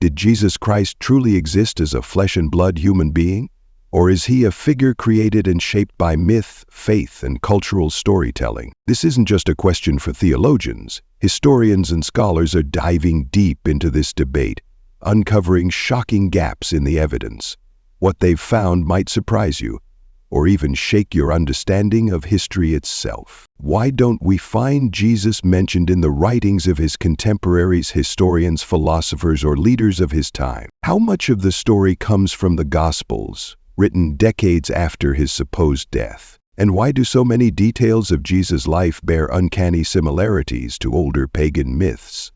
Did Jesus Christ truly exist as a flesh and blood human being? Or is he a figure created and shaped by myth, faith, and cultural storytelling? This isn't just a question for theologians. Historians and scholars are diving deep into this debate, uncovering shocking gaps in the evidence. What they've found might surprise you, or even shake your understanding of history itself. Why don't we find Jesus mentioned in the writings of his contemporaries, historians, philosophers, or leaders of his time? How much of the story comes from the Gospels, written decades after his supposed death? And why do so many details of Jesus' life bear uncanny similarities to older pagan myths?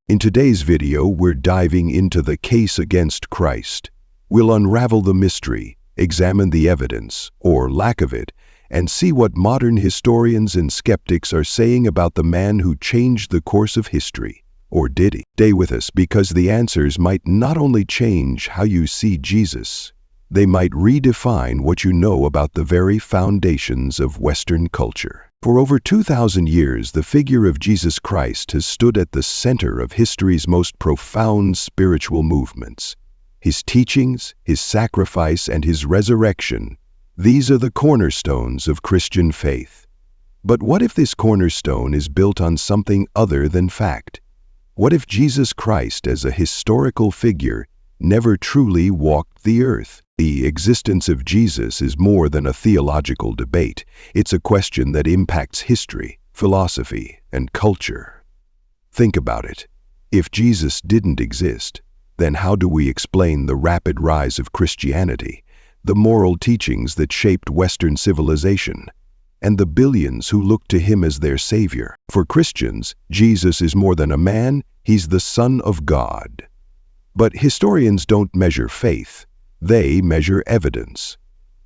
In today's video, we're diving into the case against Christ. We'll unravel the mystery, examine the evidence, or lack of it, and see what modern historians and skeptics are saying about the man who changed the course of history. Or did he? Stay with us, because the answers might not only change how you see Jesus, they might redefine what you know about the very foundations of Western culture. For over 2,000 years, the figure of Jesus Christ has stood at the center of history's most profound spiritual movements. His teachings, his sacrifice, and his resurrection, these are the cornerstones of Christian faith. But what if this cornerstone is built on something other than fact? What if Jesus Christ, as a historical figure, never truly walked the earth? The existence of Jesus is more than a theological debate. It's a question that impacts history, philosophy, and culture. Think about it. If Jesus didn't exist, then how do we explain the rapid rise of Christianity, the moral teachings that shaped Western civilization, and the billions who look to him as their savior? For Christians, Jesus is more than a man, he's the Son of God. But historians don't measure faith, they measure evidence.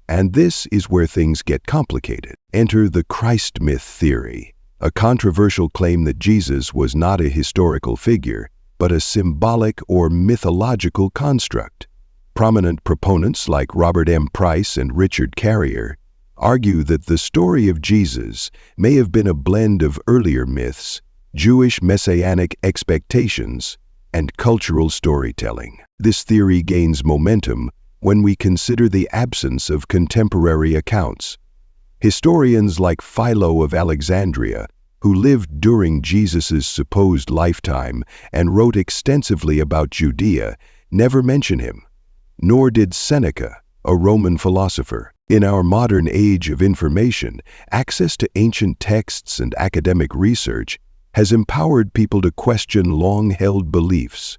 And this is where things get complicated. Enter the Christ myth theory, a controversial claim that Jesus was not a historical figure, but a symbolic or mythological construct. Prominent proponents like Robert M. Price and Richard Carrier argue that the story of Jesus may have been a blend of earlier myths, Jewish messianic expectations, and cultural storytelling. This theory gains momentum when we consider the absence of contemporary accounts. Historians like Philo of Alexandria, who lived during Jesus' supposed lifetime and wrote extensively about Judea, never mention him. Nor did Seneca, a Roman philosopher. In our modern age of information, access to ancient texts and academic research has empowered people to question long-held beliefs.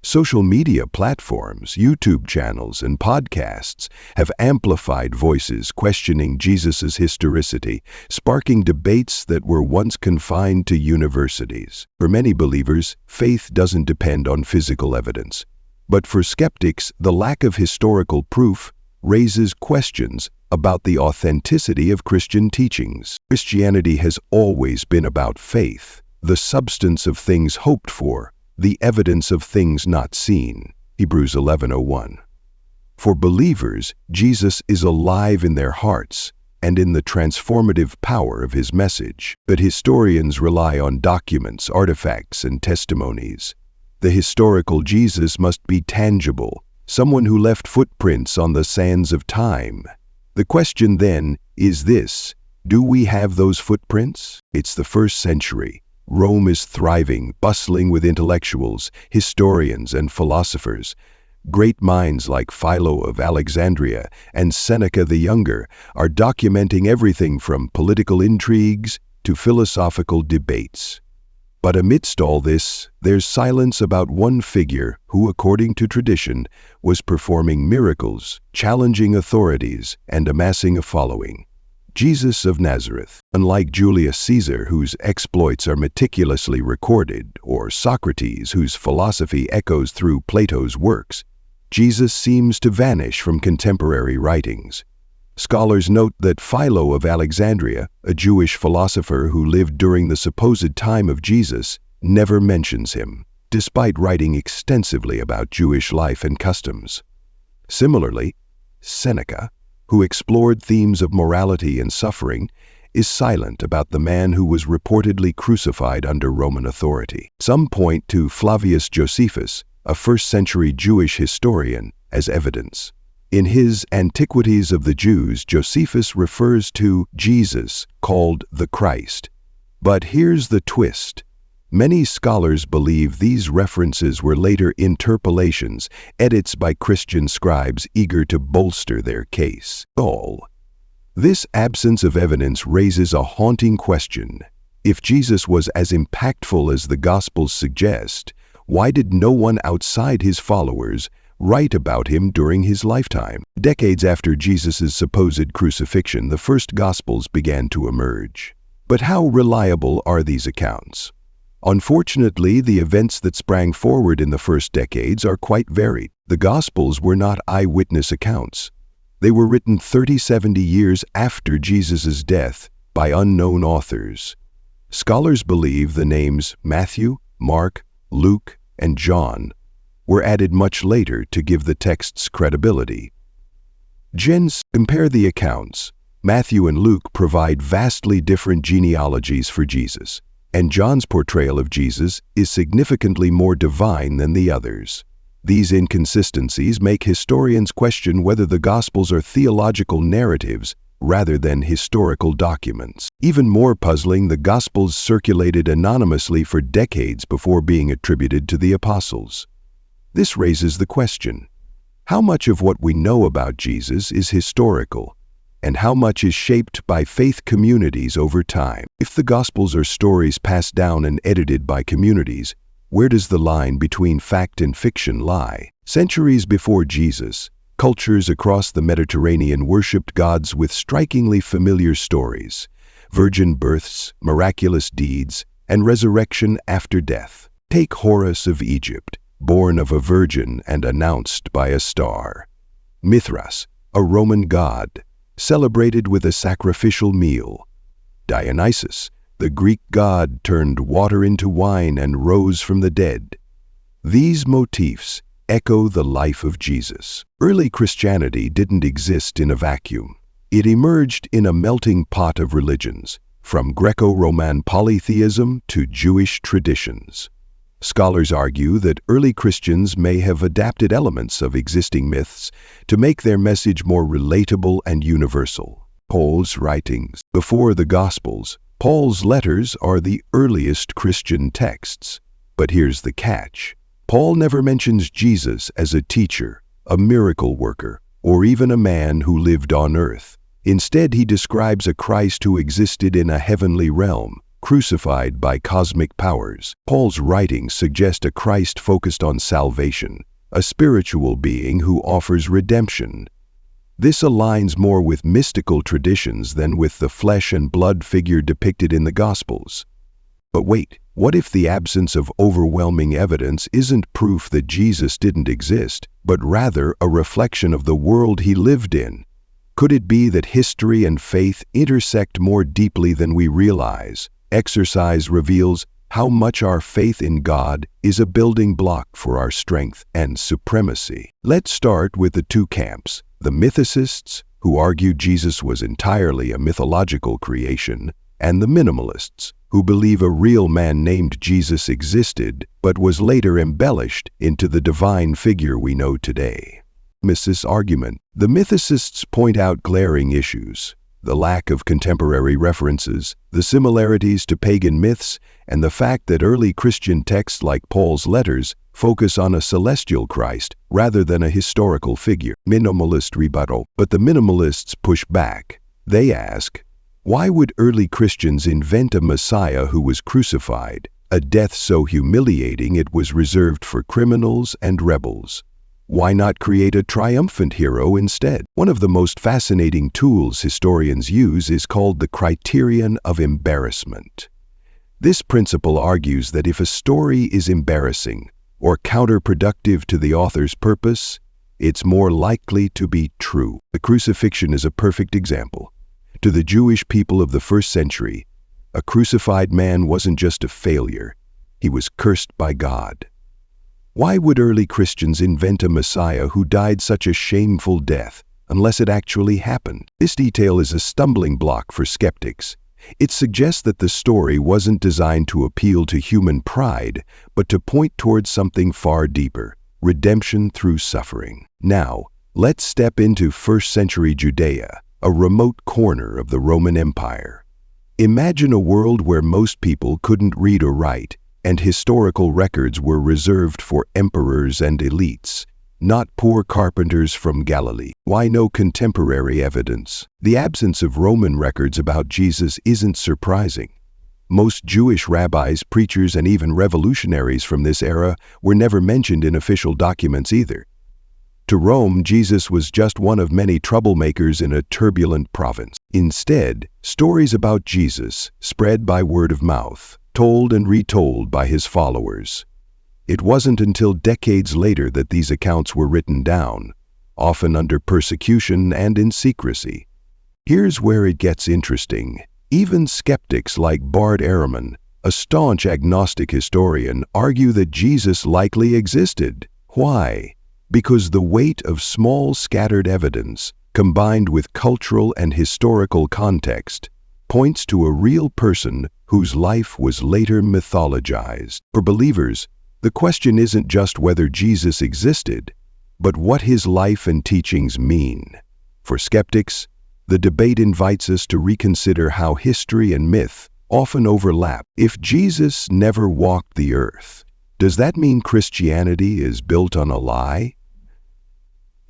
Social media platforms, YouTube channels, and podcasts have amplified voices questioning Jesus' historicity, sparking debates that were once confined to universities. For many believers, faith doesn't depend on physical evidence. But for skeptics, the lack of historical proof raises questions about the authenticity of Christian teachings. Christianity has always been about faith, the substance of things hoped for, the evidence of things not seen. Hebrews 11:1. For believers, Jesus is alive in their hearts and in the transformative power of his message. But historians rely on documents, artifacts, and testimonies. The historical Jesus must be tangible, someone who left footprints on the sands of time. The question then is this: do we have those footprints? It's the 1st century. Rome is thriving, bustling with intellectuals, historians, and philosophers. Great minds like Philo of Alexandria and Seneca the Younger are documenting everything from political intrigues to philosophical debates. But amidst all this, there's silence about one figure who, according to tradition, was performing miracles, challenging authorities, and amassing a following. Jesus of Nazareth. Unlike Julius Caesar, whose exploits are meticulously recorded, or Socrates, whose philosophy echoes through Plato's works, Jesus seems to vanish from contemporary writings. Scholars note that Philo of Alexandria, a Jewish philosopher who lived during the supposed time of Jesus, never mentions him, despite writing extensively about Jewish life and customs. Similarly, Seneca, who explored themes of morality and suffering, is silent about the man who was reportedly crucified under Roman authority. Some point to Flavius Josephus, a first-century Jewish historian, as evidence. In his Antiquities of the Jews, Josephus refers to Jesus, called the Christ. But here's the twist. Many scholars believe these references were later interpolations, edits by Christian scribes eager to bolster their case. This absence of evidence raises a haunting question. If Jesus was as impactful as the Gospels suggest, why did no one outside his followers write about him during his lifetime? Decades after Jesus' supposed crucifixion, the first Gospels began to emerge. But how reliable are these accounts? Unfortunately, the events that sprang forward in the first decades are quite varied. The Gospels were not eyewitness accounts. They were written 30-70 years after Jesus' death by unknown authors. Scholars believe the names Matthew, Mark, Luke, and John were added much later to give the texts credibility. Compare the accounts. Matthew and Luke provide vastly different genealogies for Jesus, and John's portrayal of Jesus is significantly more divine than the others. These inconsistencies make historians question whether the Gospels are theological narratives rather than historical documents. Even more puzzling, the Gospels circulated anonymously for decades before being attributed to the apostles. This raises the question: how much of what we know about Jesus is historical, and how much is shaped by faith communities over time? If the Gospels are stories passed down and edited by communities, where does the line between fact and fiction lie? Centuries before Jesus, cultures across the Mediterranean worshipped gods with strikingly familiar stories: virgin births, miraculous deeds, and resurrection after death. Take Horus of Egypt, born of a virgin and announced by a star. Mithras, a Roman god, celebrated with a sacrificial meal. Dionysus, the Greek god, turned water into wine and rose from the dead. These motifs echo the life of Jesus. Early Christianity didn't exist in a vacuum. It emerged in a melting pot of religions, from Greco-Roman polytheism to Jewish traditions. Scholars argue that early Christians may have adapted elements of existing myths to make their message more relatable and universal. Paul's writings. Before the Gospels, Paul's letters are the earliest Christian texts. But here's the catch. Paul never mentions Jesus as a teacher, a miracle worker, or even a man who lived on earth. Instead, he describes a Christ who existed in a heavenly realm, crucified by cosmic powers. Paul's writings suggest a Christ focused on salvation, a spiritual being who offers redemption. This aligns more with mystical traditions than with the flesh and blood figure depicted in the Gospels. But wait, what if the absence of overwhelming evidence isn't proof that Jesus didn't exist, but rather a reflection of the world he lived in? Could it be that history and faith intersect more deeply than we realize? Exercise reveals how much our faith in God is a building block for our strength and supremacy. Let's start with the two camps: the mythicists, who argued Jesus was entirely a mythological creation, and the minimalists, who believe a real man named Jesus existed but was later embellished into the divine figure we know today. Mythicists' argument. The mythicists point out glaring issues: the lack of contemporary references, the similarities to pagan myths, and the fact that early Christian texts like Paul's letters focus on a celestial Christ rather than a historical figure. Minimalist rebuttal. But the minimalists push back. They ask, why would early Christians invent a Messiah who was crucified, a death so humiliating it was reserved for criminals and rebels? Why not create a triumphant hero instead? One of the most fascinating tools historians use is called the criterion of embarrassment. This principle argues that if a story is embarrassing or counterproductive to the author's purpose, it's more likely to be true. The crucifixion is a perfect example. To the Jewish people of the first century, a crucified man wasn't just a failure, he was cursed by God. Why would early Christians invent a Messiah who died such a shameful death unless it actually happened? This detail is a stumbling block for skeptics. It suggests that the story wasn't designed to appeal to human pride, but to point towards something far deeper: redemption through suffering. Now, let's step into first-century Judea, a remote corner of the Roman Empire. Imagine a world where most people couldn't read or write, and historical records were reserved for emperors and elites, not poor carpenters from Galilee. Why no contemporary evidence? The absence of Roman records about Jesus isn't surprising. Most Jewish rabbis, preachers, and even revolutionaries from this era were never mentioned in official documents either. To Rome, Jesus was just one of many troublemakers in a turbulent province. Instead, stories about Jesus spread by word of mouth, told and retold by his followers. It wasn't until decades later that these accounts were written down, often under persecution and in secrecy. Here's where it gets interesting. Even skeptics like Bart Ehrman, a staunch agnostic historian, argue that Jesus likely existed. Why? Because the weight of small scattered evidence, combined with cultural and historical context, points to a real person whose life was later mythologized. For believers, the question isn't just whether Jesus existed, but what his life and teachings mean. For skeptics, the debate invites us to reconsider how history and myth often overlap. If Jesus never walked the earth, does that mean Christianity is built on a lie?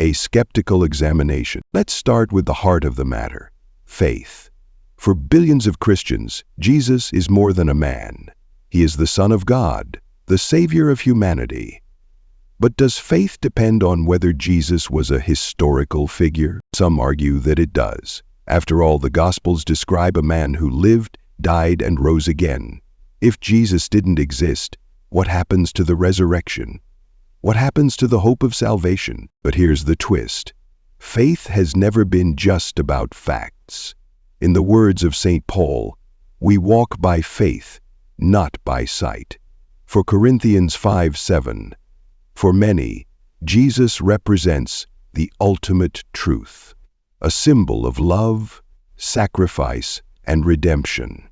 A skeptical examination. Let's start with the heart of the matter: faith. For billions of Christians, Jesus is more than a man. He is the Son of God, the Savior of humanity. But does faith depend on whether Jesus was a historical figure? Some argue that it does. After all, the Gospels describe a man who lived, died, and rose again. If Jesus didn't exist, what happens to the resurrection? What happens to the hope of salvation? But here's the twist. Faith has never been just about facts. In the words of St. Paul, we walk by faith, not by sight. For Corinthians 5:7, for many, Jesus represents the ultimate truth, a symbol of love, sacrifice, and redemption.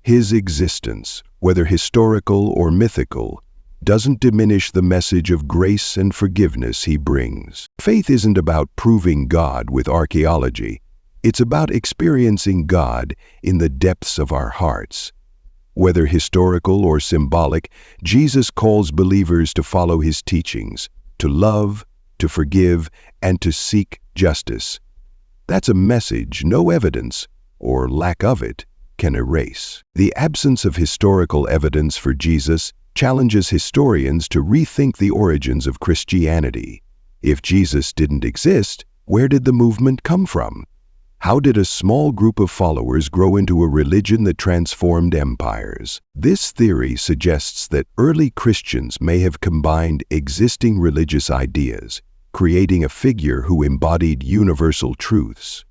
His existence, whether historical or mythical, doesn't diminish the message of grace and forgiveness he brings. Faith isn't about proving God with archaeology. It's about experiencing God in the depths of our hearts. Whether historical or symbolic, Jesus calls believers to follow his teachings, to love, to forgive, and to seek justice. That's a message no evidence, or lack of it, can erase. The absence of historical evidence for Jesus challenges historians to rethink the origins of Christianity. If Jesus didn't exist, where did the movement come from? How did a small group of followers grow into a religion that transformed empires? This theory suggests that early Christians may have combined existing religious ideas, creating a figure who embodied universal truths.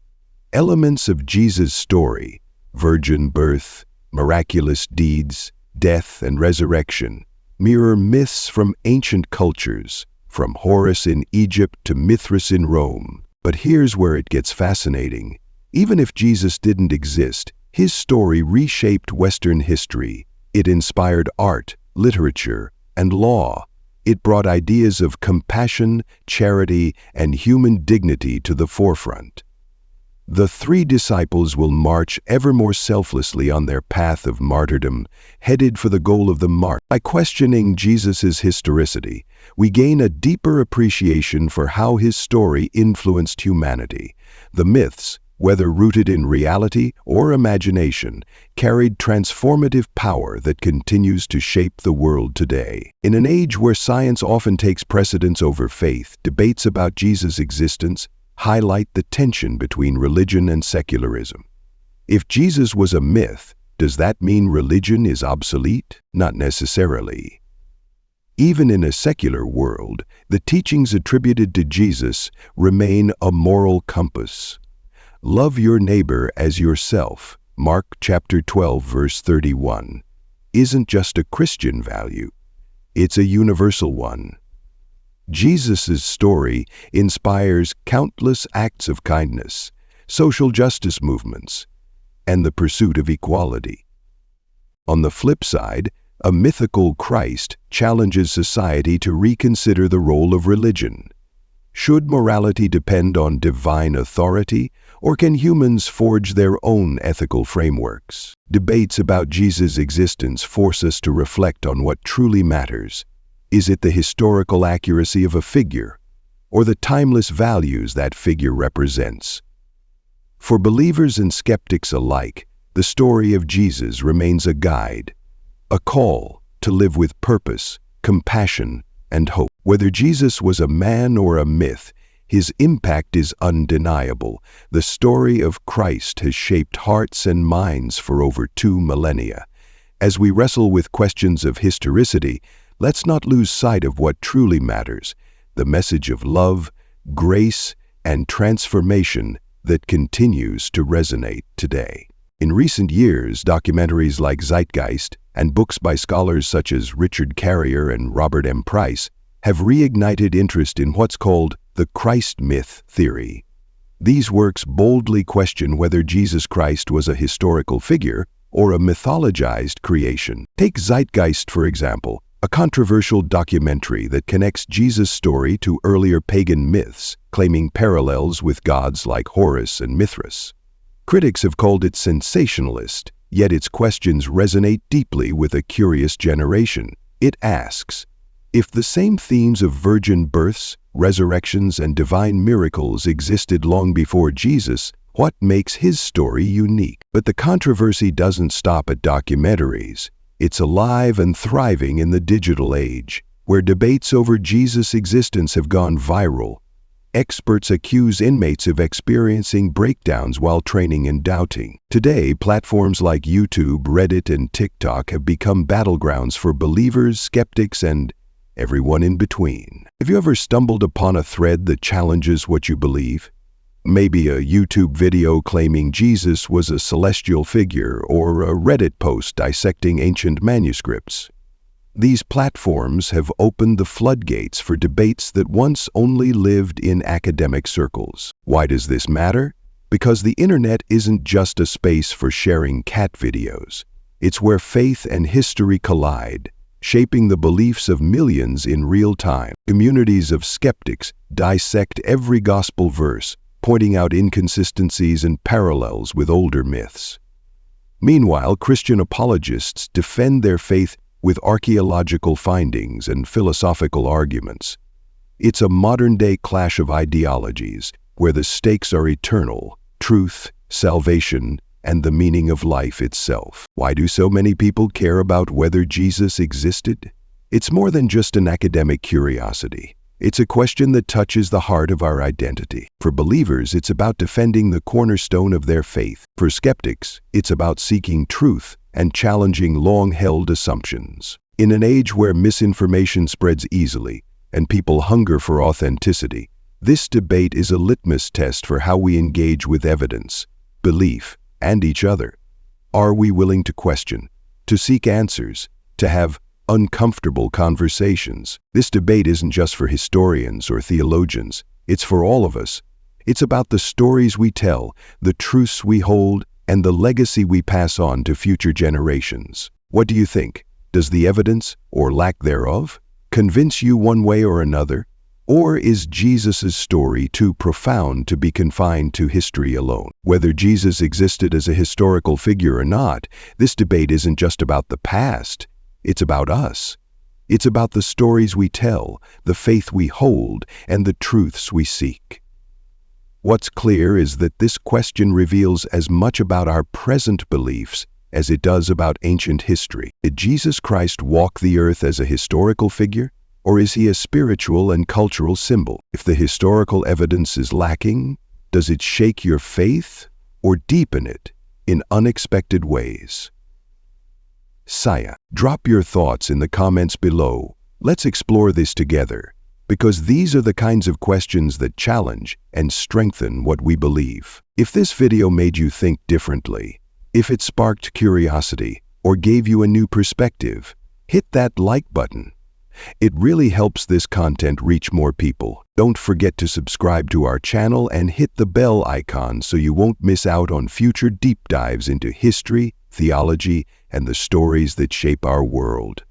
Elements of Jesus' story, virgin birth, miraculous deeds, death, and resurrection, mirror myths from ancient cultures, from Horus in Egypt to Mithras in Rome. But here's where it gets fascinating. Even if Jesus didn't exist, his story reshaped Western history. It inspired art, literature, and law. It brought ideas of compassion, charity, and human dignity to the forefront. The three disciples will march ever more selflessly on their path of martyrdom, headed for the goal of the mark. By questioning Jesus' historicity, we gain a deeper appreciation for how his story influenced humanity. The myths, whether rooted in reality or imagination, carried transformative power that continues to shape the world today. In an age where science often takes precedence over faith, debates about Jesus' existence highlight the tension between religion and secularism. If Jesus was a myth, does that mean religion is obsolete? Not necessarily. Even in a secular world, the teachings attributed to Jesus remain a moral compass. Love your neighbor as yourself, Mark chapter 12, verse 31, isn't just a Christian value, it's a universal one. Jesus' story inspires countless acts of kindness, social justice movements, and the pursuit of equality. On the flip side, a mythical Christ challenges society to reconsider the role of religion. Should morality depend on divine authority, or can humans forge their own ethical frameworks? Debates about Jesus' existence force us to reflect on what truly matters. Is it the historical accuracy of a figure, or the timeless values that figure represents? For believers and skeptics alike, the story of Jesus remains a guide, a call to live with purpose, compassion, and hope. Whether Jesus was a man or a myth, his impact is undeniable. The story of Christ has shaped hearts and minds for over 2 millennia. As we wrestle with questions of historicity, let's not lose sight of what truly matters, the message of love, grace, and transformation that continues to resonate today. In recent years, documentaries like Zeitgeist and books by scholars such as Richard Carrier and Robert M. Price have reignited interest in what's called the Christ myth theory. These works boldly question whether Jesus Christ was a historical figure or a mythologized creation. Take Zeitgeist, for example, a controversial documentary that connects Jesus' story to earlier pagan myths, claiming parallels with gods like Horus and Mithras. Critics have called it sensationalist, yet its questions resonate deeply with a curious generation. It asks, if the same themes of virgin births, resurrections, and divine miracles existed long before Jesus, what makes his story unique? But the controversy doesn't stop at documentaries. It's alive and thriving in the digital age, where debates over Jesus' existence have gone viral. Experts accuse inmates of experiencing breakdowns while training and doubting. Today, platforms like YouTube, Reddit, and TikTok have become battlegrounds for believers, skeptics, and everyone in between. Have you ever stumbled upon a thread that challenges what you believe? Maybe a YouTube video claiming Jesus was a celestial figure, or a Reddit post dissecting ancient manuscripts. These platforms have opened the floodgates for debates that once only lived in academic circles. Why does this matter? Because the internet isn't just a space for sharing cat videos. It's where faith and history collide, shaping the beliefs of millions in real time. Communities of skeptics dissect every gospel verse, pointing out inconsistencies and parallels with older myths. Meanwhile, Christian apologists defend their faith with archaeological findings and philosophical arguments. It's a modern-day clash of ideologies, where the stakes are eternal: truth, salvation, and the meaning of life itself. Why do so many people care about whether Jesus existed? It's more than just an academic curiosity. It's a question that touches the heart of our identity. For believers, it's about defending the cornerstone of their faith. For skeptics, it's about seeking truth and challenging long-held assumptions. In an age where misinformation spreads easily and people hunger for authenticity, this debate is a litmus test for how we engage with evidence, belief, and each other. Are we willing to question, to seek answers, to have uncomfortable conversations? This debate isn't just for historians or theologians. It's for all of us. It's about the stories we tell, the truths we hold, and the legacy we pass on to future generations. What do you think? Does the evidence, or lack thereof, convince you one way or another? Or is Jesus' story too profound to be confined to history alone? Whether Jesus existed as a historical figure or not, this debate isn't just about the past. It's about us. It's about the stories we tell, the faith we hold, and the truths we seek. What's clear is that this question reveals as much about our present beliefs as it does about ancient history. Did Jesus Christ walk the earth as a historical figure, or is he a spiritual and cultural symbol? If the historical evidence is lacking, does it shake your faith or deepen it in unexpected ways? Saya, drop your thoughts in the comments below. Let's explore this together, because these are the kinds of questions that challenge and strengthen what we believe. If this video made you think differently, if it sparked curiosity or gave you a new perspective, hit that like button. It really helps this content reach more people. Don't forget to subscribe to our channel and hit the bell icon so you won't miss out on future deep dives into history, theology, and the stories that shape our world.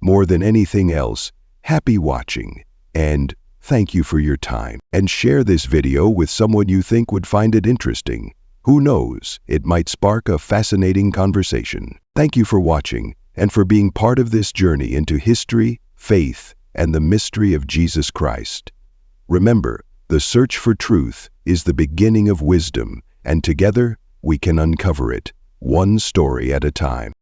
More than anything else, happy watching, and thank you for your time. And share this video with someone you think would find it interesting. Who knows, it might spark a fascinating conversation. Thank you for watching and for being part of this journey into history, faith, and the mystery of Jesus Christ. Remember, the search for truth is the beginning of wisdom, and together we can uncover it, one story at a time.